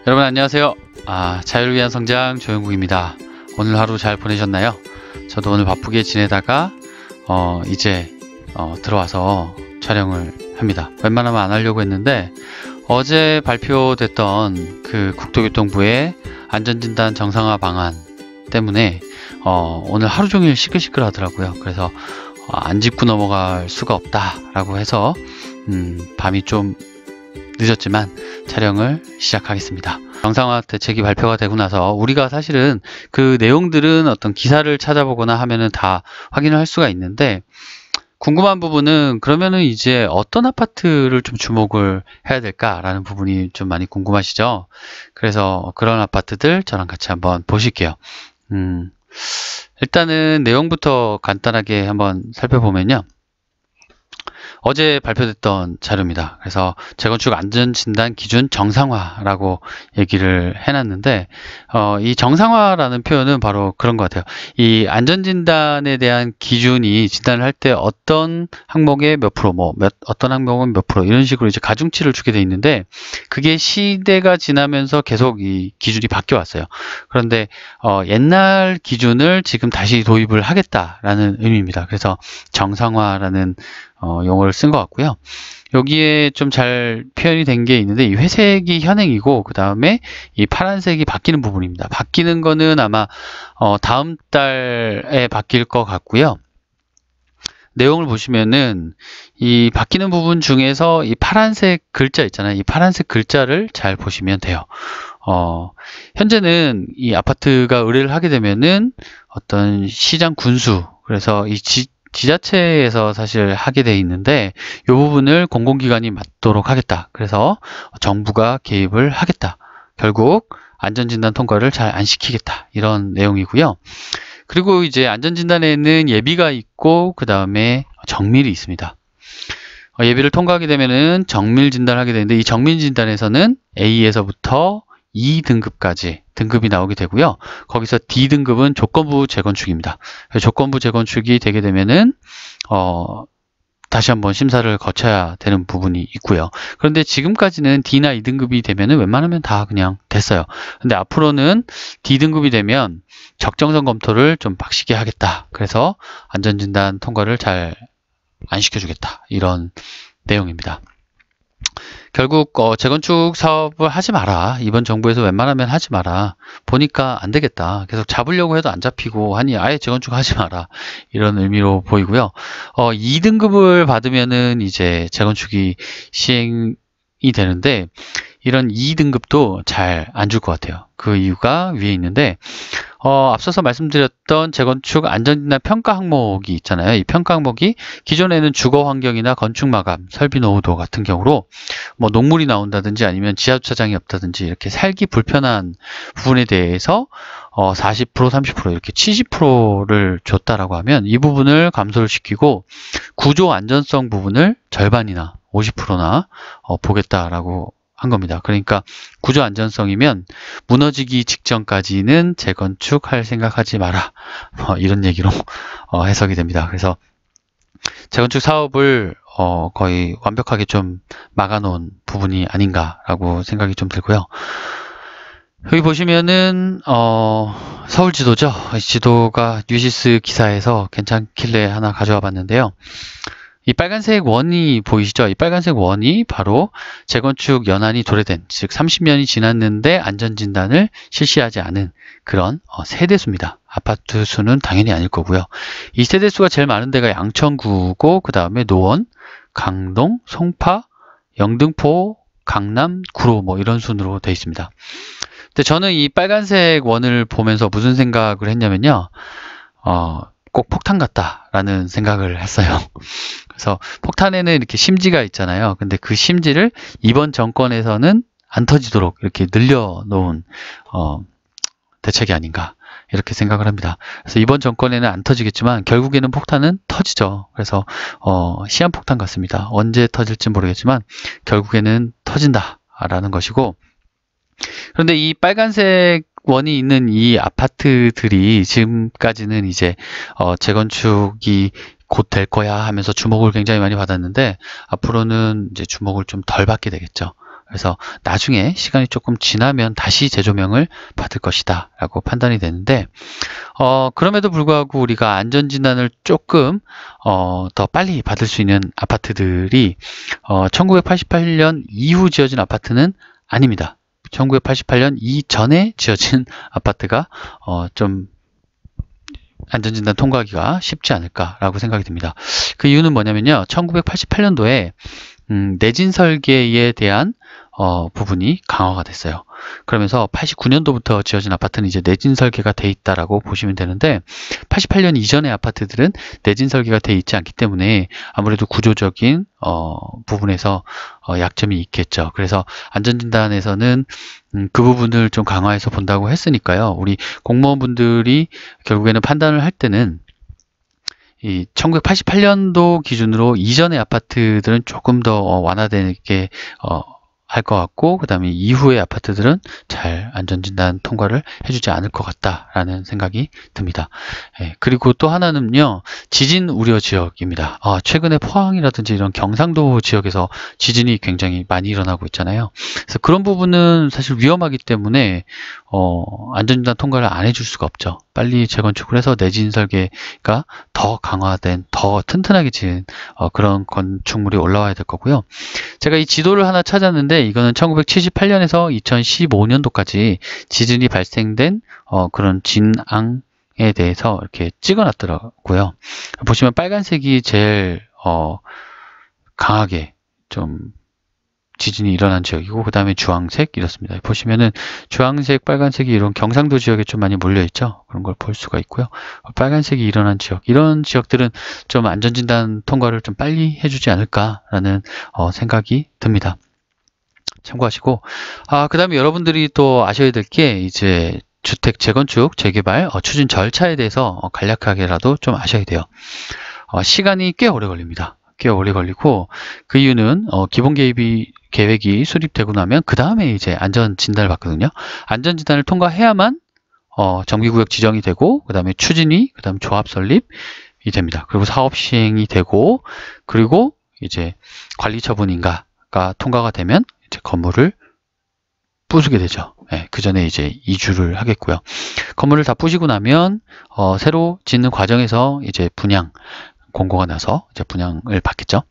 여러분 안녕하세요. 자유를 위한 성장 조영국입니다. 오늘 하루 잘 보내셨나요? 저도 오늘 바쁘게 지내다가 이제 들어와서 촬영을 합니다. 웬만하면 안 하려고 했는데 어제 발표됐던 그 국토교통부의 안전진단 정상화 방안 때문에 오늘 하루 종일 시끌시끌 하더라고요. 그래서 안 짚고 넘어갈 수가 없다 라고 해서 밤이 좀 늦었지만 촬영을 시작하겠습니다. 정상화 대책이 발표가 되고 나서 우리가 사실은 그 내용들은 어떤 기사를 찾아보거나 하면은 다 확인을 할 수가 있는데, 궁금한 부분은 그러면은 이제 어떤 아파트를 좀 주목을 해야 될까라는 부분이 좀 많이 궁금하시죠? 그래서 그런 아파트들 저랑 같이 한번 보실게요. 일단은 내용부터 간단하게 한번 살펴보면요. 어제 발표됐던 자료입니다. 그래서 재건축 안전진단 기준 정상화라고 얘기를 해놨는데, 이 정상화라는 표현은 바로 그런 것 같아요. 이 안전진단에 대한 기준이 진단을 할 때 어떤 항목에 몇 프로, 어떤 항목은 몇 프로, 이런 식으로 이제 가중치를 주게 돼 있는데, 그게 시대가 지나면서 계속 이 기준이 바뀌어 왔어요. 그런데 옛날 기준을 지금 다시 도입을 하겠다라는 의미입니다. 그래서 정상화라는 용어를 쓴 것 같고요. 여기에 좀 잘 표현이 된 게 있는데, 이 회색이 현행이고 그 다음에 이 파란색이 바뀌는 부분입니다. 바뀌는 거는 아마 다음 달에 바뀔 것 같고요. 내용을 보시면은 이 바뀌는 부분 중에서 이 파란색 글자 있잖아요. 이 파란색 글자를 잘 보시면 돼요. 현재는 이 아파트가 의뢰를 하게 되면은 어떤 시장 군수, 그래서 이 지자체에서 사실 하게 돼 있는데, 이 부분을 공공기관이 맡도록 하겠다. 그래서 정부가 개입을 하겠다. 결국 안전진단 통과를 잘 안 시키겠다. 이런 내용이고요. 그리고 이제 안전진단에는 예비가 있고 그 다음에 정밀이 있습니다. 예비를 통과하게 되면은 정밀 진단을 하게 되는데, 이 정밀 진단에서는 A에서부터 2등급까지 등급이 나오게 되고요. 거기서 D등급은 조건부 재건축입니다. 조건부 재건축이 되게 되면은 다시 한번 심사를 거쳐야 되는 부분이 있고요. 그런데 지금까지는 D나 2등급이 되면은 웬만하면 다 그냥 됐어요. 근데 앞으로는 D등급이 되면 적정성 검토를 좀 빡시게 하겠다. 그래서 안전진단 통과를 잘 안 시켜주겠다. 이런 내용입니다. 결국 재건축 사업을 하지 마라. 이번 정부에서 웬만하면 하지 마라. 보니까 안 되겠다. 계속 잡으려고 해도 안 잡히고 하니 아예 재건축 하지 마라. 이런 의미로 보이고요. 2등급을 받으면은 이제 재건축이 시행이 되는데, 이런 2등급도 잘 안 줄 것 같아요. 그 이유가 위에 있는데, 앞서서 말씀드렸던 재건축 안전진단 평가 항목이 있잖아요. 이 평가 항목이 기존에는 주거 환경이나 건축 마감, 설비 노후도 같은 경우로 녹물이 나온다든지 아니면 지하주차장이 없다든지 이렇게 살기 불편한 부분에 대해서 40%, 30% 이렇게 70%를 줬다라고 하면 이 부분을 감소를 시키고 구조 안전성 부분을 절반이나 50%나 보겠다라고 한 겁니다. 그러니까 구조 안전성이면 무너지기 직전까지는 재건축할 생각하지 마라. 이런 얘기로 해석이 됩니다. 그래서 재건축 사업을 거의 완벽하게 좀 막아놓은 부분이 아닌가라고 생각이 좀 들고요. 여기 보시면은 서울 지도죠. 지도가 뉴시스 기사에서 괜찮길래 하나 가져와 봤는데요. 이 빨간색 원이 보이시죠? 이 빨간색 원이 바로 재건축 연한이 도래된, 즉 30년이 지났는데 안전진단을 실시하지 않은 그런 세대수입니다. 아파트 수는 당연히 아닐 거고요. 이 세대수가 제일 많은 데가 양천구고 그 다음에 노원, 강동, 송파, 영등포, 강남, 구로 이런 순으로 되어 있습니다. 근데 저는 이 빨간색 원을 보면서 무슨 생각을 했냐면요. 꼭 폭탄 같다라는 생각을 했어요. 그래서 폭탄에는 이렇게 심지가 있잖아요. 근데 그 심지를 이번 정권에서는 안 터지도록 이렇게 늘려놓은 대책이 아닌가 이렇게 생각을 합니다. 그래서 이번 정권에는 안 터지겠지만 결국에는 폭탄은 터지죠. 그래서 시한폭탄 같습니다. 언제 터질지 모르겠지만 결국에는 터진다라는 것이고, 그런데 이 빨간색 원이 있는 이 아파트들이 지금까지는 이제 재건축이 곧 될 거야 하면서 주목을 굉장히 많이 받았는데, 앞으로는 이제 주목을 좀 덜 받게 되겠죠. 그래서 나중에 시간이 조금 지나면 다시 재조명을 받을 것이다 라고 판단이 되는데, 그럼에도 불구하고 우리가 안전진단을 조금 더 빨리 받을 수 있는 아파트들이 1988년 이후 지어진 아파트는 아닙니다. 1988년 이전에 지어진 아파트가 좀 안전진단 통과하기가 쉽지 않을까라고 생각이 듭니다. 그 이유는 뭐냐면요. 1988년도에 내진 설계에 대한 부분이 강화가 됐어요. 그러면서 89년도부터 지어진 아파트는 이제 내진 설계가 돼 있다라고 보시면 되는데, 88년 이전의 아파트들은 내진 설계가 돼 있지 않기 때문에 아무래도 구조적인 부분에서 약점이 있겠죠. 그래서 안전진단에서는 그 부분을 좀 강화해서 본다고 했으니까요. 우리 공무원분들이 결국에는 판단을 할 때는 이 1988년도 기준으로 이전의 아파트들은 조금 더 완화되게 할 것 같고, 그 다음에 이후의 아파트들은 잘 안전진단 통과를 해주지 않을 것 같다라는 생각이 듭니다. 그리고 또 하나는요, 지진 우려 지역입니다. 최근에 포항이라든지 이런 경상도 지역에서 지진이 굉장히 많이 일어나고 있잖아요. 그래서 그런 부분은 사실 위험하기 때문에 안전진단 통과를 안 해줄 수가 없죠. 빨리 재건축을 해서 내진 설계가 더 강화된, 더 튼튼하게 지은 그런 건축물이 올라와야 될 거고요. 제가 이 지도를 하나 찾았는데, 이거는 1978년에서 2015년도까지 지진이 발생된 그런 진앙에 대해서 이렇게 찍어놨더라고요. 보시면 빨간색이 제일 강하게 좀 지진이 일어난 지역이고, 그 다음에 주황색 이렇습니다. 보시면은 주황색, 빨간색이 이런 경상도 지역에 좀 많이 몰려있죠. 그런 걸 볼 수가 있고요. 빨간색이 일어난 지역, 이런 지역들은 좀 안전진단 통과를 좀 빨리 해주지 않을까라는 생각이 듭니다. 참고하시고, 그 다음에 여러분들이 또 아셔야 될 게, 이제 주택 재건축, 재개발 추진 절차에 대해서 간략하게라도 좀 아셔야 돼요. 시간이 꽤 오래 걸립니다. 꽤 오래 걸리고, 그 이유는 기본 계획이 수립되고 나면 그 다음에 이제 안전진단을 받거든요. 안전진단을 통과해야만 정비구역 지정이 되고, 그 다음에 추진이, 그 다음 조합 설립이 됩니다. 그리고 사업 시행이 되고, 그리고 이제 관리처분인가가 통과가 되면 이제 건물을 부수게 되죠. 그 전에 이제 이주를 하겠고요. 건물을 다 부시고 나면 새로 짓는 과정에서 이제 분양 공고가 나서 이제 분양을 받겠죠.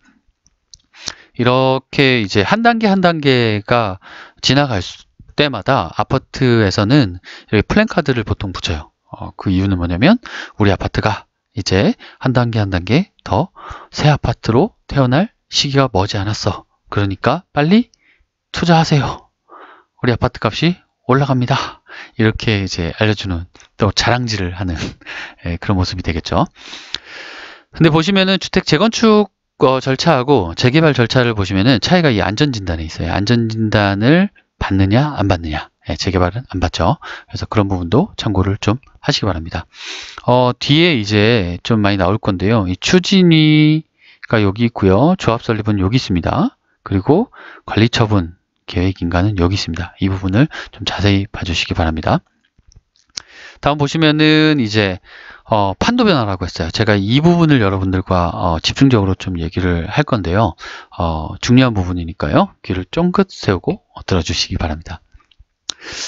이렇게 이제 한 단계 한 단계가 지나갈 때마다 아파트에서는 이렇게 플랜카드를 보통 붙여요. 그 이유는 뭐냐면 우리 아파트가 이제 한 단계 한 단계 더 새 아파트로 태어날 시기가 머지 않았어. 그러니까 빨리 투자하세요. 우리 아파트 값이 올라갑니다. 이렇게 이제 알려주는, 또 자랑질을 하는 그런 모습이 되겠죠. 근데 보시면은 주택 재건축 절차하고 재개발 절차를 보시면은 차이가 이 안전진단에 있어요. 안전진단을 받느냐 안 받느냐. 재개발은 안 받죠. 그래서 그런 부분도 참고를 좀 하시기 바랍니다. 뒤에 이제 좀 많이 나올 건데요. 이 추진위가 여기 있고요. 조합 설립은 여기 있습니다. 그리고 관리처분 계획인가는 여기 있습니다. 이 부분을 좀 자세히 봐주시기 바랍니다. 다음 보시면은 이제 판도 변화라고 했어요. 제가 이 부분을 여러분들과 집중적으로 좀 얘기를 할 건데요. 중요한 부분이니까요. 귀를 쫑긋 세우고 들어주시기 바랍니다.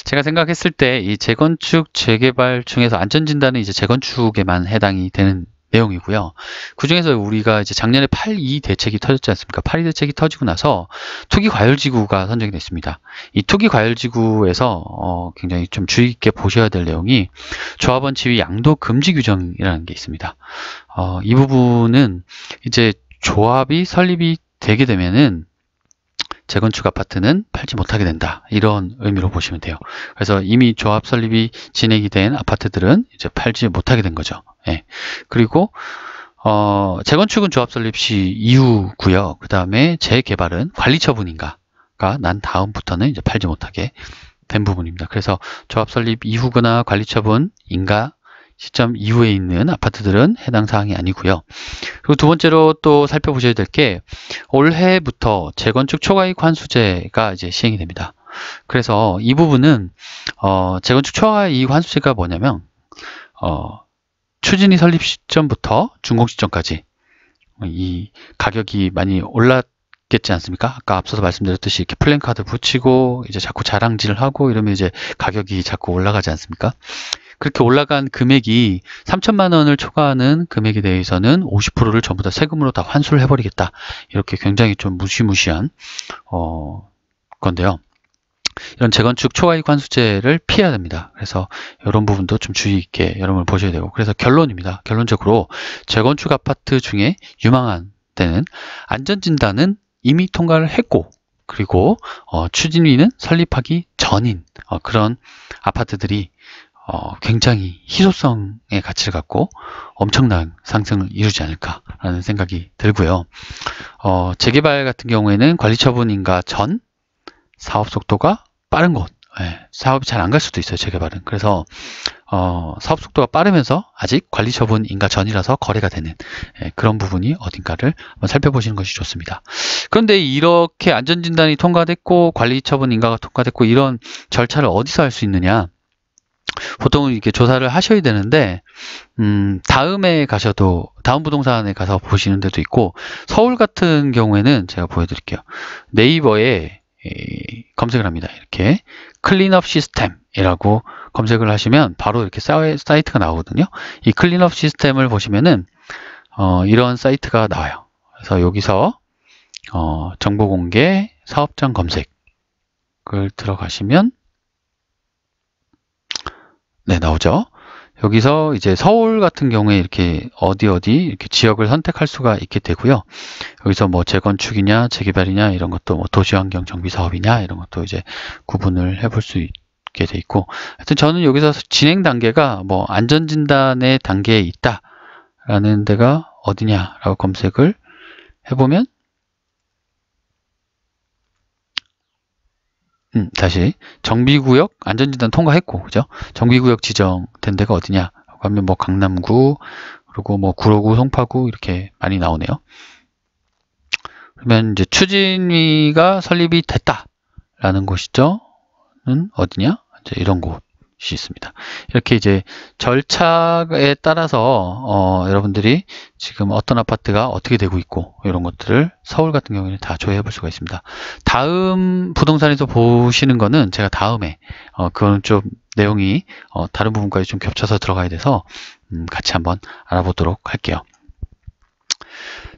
제가 생각했을 때 이 재건축, 재개발 중에서 안전진단은 이제 재건축에만 해당이 되는 내용이고요. 그 중에서 우리가 이제 작년에 8.2 대책이 터졌지 않습니까? 8.2 대책이 터지고 나서 투기과열지구가 선정이 됐습니다. 이 투기과열지구에서 굉장히 좀 주의 깊게 보셔야 될 내용이 조합원 지위 양도 금지 규정이라는 게 있습니다. 이 부분은 이제 조합이 설립이 되게 되면은 재건축 아파트는 팔지 못하게 된다. 이런 의미로 보시면 돼요. 그래서 이미 조합 설립이 진행이 된 아파트들은 이제 팔지 못하게 된 거죠. 그리고 재건축은 조합 설립 시 이후고요. 그 다음에 재개발은 관리처분인가가 난 다음부터는 이제 팔지 못하게 된 부분입니다. 그래서 조합 설립 이후거나 관리처분인가 시점 이후에 있는 아파트들은 해당 사항이 아니고요. 그리고 두 번째로 또 살펴보셔야 될 게 올해부터 재건축 초과이익 환수제가 이제 시행이 됩니다. 그래서 이 부분은 재건축 초과이익 환수제가 뭐냐면 추진이 설립 시점부터 준공 시점까지 이 가격이 많이 올랐기 있겠지 않습니까? 아까 앞서서 말씀드렸듯이 이렇게 플랜카드 붙이고 이제 자꾸 자랑질을 하고 이러면 이제 가격이 자꾸 올라가지 않습니까? 그렇게 올라간 금액이 3천만 원을 초과하는 금액에 대해서는 50%를 전부 다 세금으로 다 환수를 해버리겠다. 이렇게 굉장히 좀 무시무시한 건데요. 이런 재건축 초과이익 환수제를 피해야 됩니다. 그래서 이런 부분도 좀 주의 있게 여러분을 보셔야 되고, 그래서 결론입니다. 결론적으로 재건축 아파트 중에 유망한 데는 안전진단은 이미 통과를 했고, 그리고 추진위는 설립하기 전인 그런 아파트들이 굉장히 희소성의 가치를 갖고 엄청난 상승을 이루지 않을까라는 생각이 들고요. 재개발 같은 경우에는 관리처분인가 전 사업 속도가 빠른 곳, 사업이 잘 안 갈 수도 있어요, 재개발은. 그래서 사업 속도가 빠르면서 아직 관리처분 인가 전이라서 거래가 되는 그런 부분이 어딘가를 한번 살펴보시는 것이 좋습니다. 그런데 이렇게 안전진단이 통과됐고 관리처분 인가가 통과됐고 이런 절차를 어디서 할 수 있느냐? 보통은 이렇게 조사를 하셔야 되는데 다음에 가셔도 다음 부동산에 가서 보시는 데도 있고, 서울 같은 경우에는 제가 보여드릴게요. 네이버에 검색을 합니다. 이렇게 클린업 시스템이라고 검색을 하시면 바로 이렇게 사이트가 나오거든요. 이 클린업 시스템을 보시면은 이런 사이트가 나와요. 그래서 여기서 정보 공개 사업장 검색을 들어가시면 네, 나오죠. 여기서 이제 서울 같은 경우에 이렇게 어디 이렇게 지역을 선택할 수가 있게 되고요. 여기서 뭐 재건축이냐 재개발이냐 이런 것도 뭐 도시환경 정비 사업이냐 이런 것도 이제 구분을 해볼 수 있게 돼 있고, 하여튼 저는 여기서 진행 단계가 뭐 안전진단의 단계에 있다라는 데가 어디냐라고 검색을 해보면 다시 정비구역 안전진단 통과했고, 그죠? 정비구역 지정된 데가 어디냐 하면 뭐 강남구, 그리고 뭐 구로구, 송파구 이렇게 많이 나오네요. 그러면 이제 추진위가 설립이 됐다라는 곳이죠. 어디냐? 이제 이런 곳이 있습니다. 이렇게 이제 절차에 따라서 여러분들이 지금 어떤 아파트가 어떻게 되고 있고 이런 것들을 서울 같은 경우에는 다 조회해 볼 수가 있습니다. 다음 부동산에서 보시는 거는 제가 다음에 그거는 좀 내용이 다른 부분까지 좀 겹쳐서 들어가야 돼서 같이 한번 알아보도록 할게요.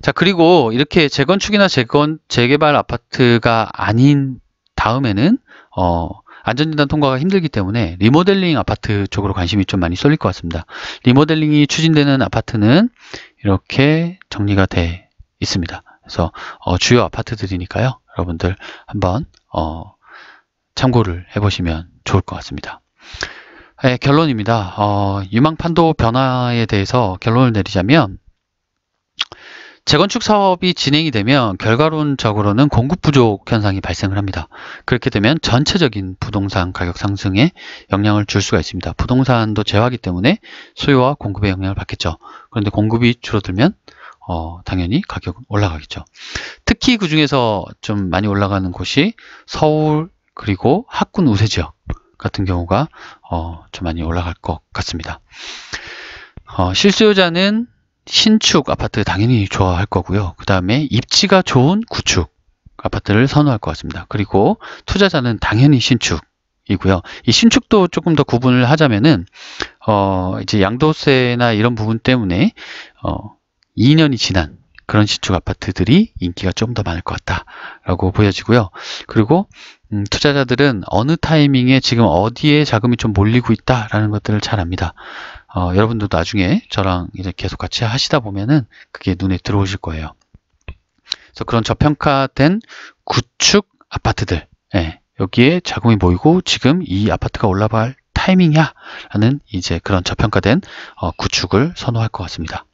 자, 그리고 이렇게 재건축이나 재개발 아파트가 아닌 다음에는 안전진단 통과가 힘들기 때문에 리모델링 아파트 쪽으로 관심이 좀 많이 쏠릴 것 같습니다. 리모델링이 추진되는 아파트는 이렇게 정리가 돼 있습니다. 그래서 주요 아파트들이니까요. 여러분들 한번 참고를 해보시면 좋을 것 같습니다. 네, 결론입니다. 유망판도 변화에 대해서 결론을 내리자면, 재건축 사업이 진행이 되면 결과론적으로는 공급 부족 현상이 발생을 합니다. 그렇게 되면 전체적인 부동산 가격 상승에 영향을 줄 수가 있습니다. 부동산도 재화기 때문에 수요와 공급에 영향을 받겠죠. 그런데 공급이 줄어들면 당연히 가격은 올라가겠죠. 특히 그 중에서 좀 많이 올라가는 곳이 서울 그리고 학군 우세 지역 같은 경우가 좀 많이 올라갈 것 같습니다. 실수요자는 신축 아파트 당연히 좋아할 거고요. 그 다음에 입지가 좋은 구축 아파트를 선호할 것 같습니다. 그리고 투자자는 당연히 신축이고요. 이 신축도 조금 더 구분을 하자면은 이제 양도세나 이런 부분 때문에 2년이 지난 그런 신축 아파트들이 인기가 좀 더 많을 것 같다라고 보여지고요. 그리고 투자자들은 어느 타이밍에 지금 어디에 자금이 좀 몰리고 있다라는 것들을 잘 압니다. 여러분들도 나중에 저랑 이제 계속 같이 하시다 보면은 그게 눈에 들어오실 거예요. 그래서 그런 저평가된 구축 아파트들, 여기에 자금이 모이고 지금 이 아파트가 올라갈 타이밍이야 라는 이제 그런 저평가된 구축을 선호할 것 같습니다.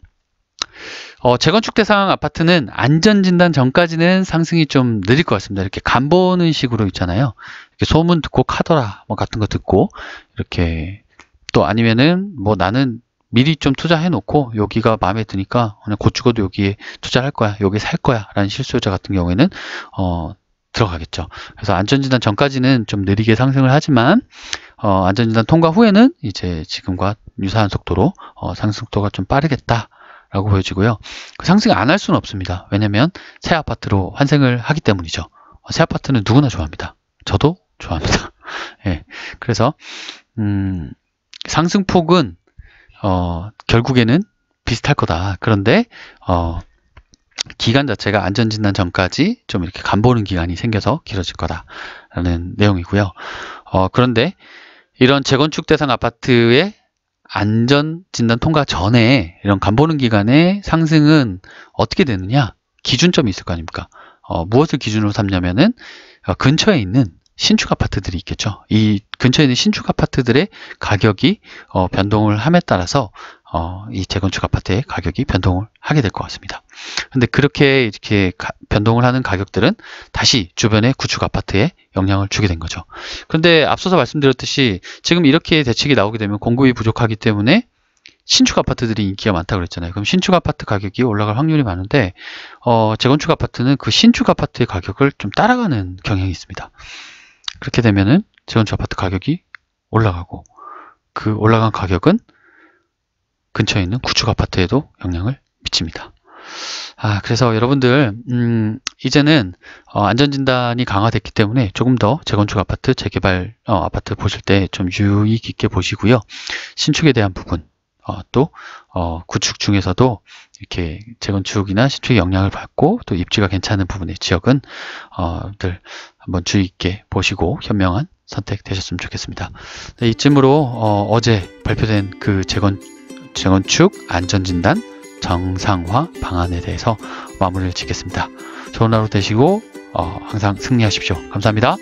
재건축 대상 아파트는 안전진단 전까지는 상승이 좀 느릴 것 같습니다. 이렇게 간 보는 식으로 있잖아요. 이렇게 소문 듣고 카더라 뭐 같은 거 듣고 이렇게, 또 아니면은 뭐 나는 미리 좀 투자해 놓고 여기가 마음에 드니까 그냥 곧 죽어도 여기에 투자할 거야, 여기 살 거야 라는 실수요자 같은 경우에는 들어가겠죠. 그래서 안전진단 전까지는 좀 느리게 상승을 하지만 안전진단 통과 후에는 이제 지금과 유사한 속도로 상승 속도가 좀 빠르겠다 라고 보여지고요. 상승 안 할 수는 없습니다. 왜냐면 새 아파트로 환생을 하기 때문이죠. 새 아파트는 누구나 좋아합니다. 저도 좋아합니다. 예. 그래서 상승폭은 결국에는 비슷할 거다. 그런데 기간 자체가 안전진단 전까지 좀 이렇게 간보는 기간이 생겨서 길어질 거다라는 내용이고요. 그런데 이런 재건축 대상 아파트의 안전진단 통과 전에 이런 간보는 기간의 상승은 어떻게 되느냐? 기준점이 있을 거 아닙니까? 무엇을 기준으로 삼냐면은 근처에 있는 신축 아파트들이 있겠죠. 이 근처에 있는 신축 아파트들의 가격이 변동을 함에 따라서 이 재건축 아파트의 가격이 변동을 하게 될 것 같습니다. 근데 그렇게 이렇게 변동을 하는 가격들은 다시 주변의 구축 아파트에 영향을 주게 된 거죠. 그런데 앞서서 말씀드렸듯이 지금 이렇게 대책이 나오게 되면 공급이 부족하기 때문에 신축 아파트들이 인기가 많다고 그랬잖아요. 그럼 신축 아파트 가격이 올라갈 확률이 많은데 재건축 아파트는 그 신축 아파트의 가격을 좀 따라가는 경향이 있습니다. 그렇게 되면은 재건축 아파트 가격이 올라가고 그 올라간 가격은 근처에 있는 구축 아파트에도 영향을 미칩니다. 그래서 여러분들 이제는 안전진단이 강화됐기 때문에 조금 더 재건축 아파트, 재개발 아파트 보실 때 좀 유의 깊게 보시고요. 신축에 대한 부분 또 구축 중에서도 이렇게 재건축이나 신축의 영향을 받고 또 입지가 괜찮은 부분의 지역은 늘 한번 주의 깊게 보시고 현명한 선택 되셨으면 좋겠습니다. 네, 이쯤으로 어제 발표된 그 재건축 안전진단 정상화 방안에 대해서 마무리를 짓겠습니다. 좋은 하루 되시고 항상 승리하십시오. 감사합니다.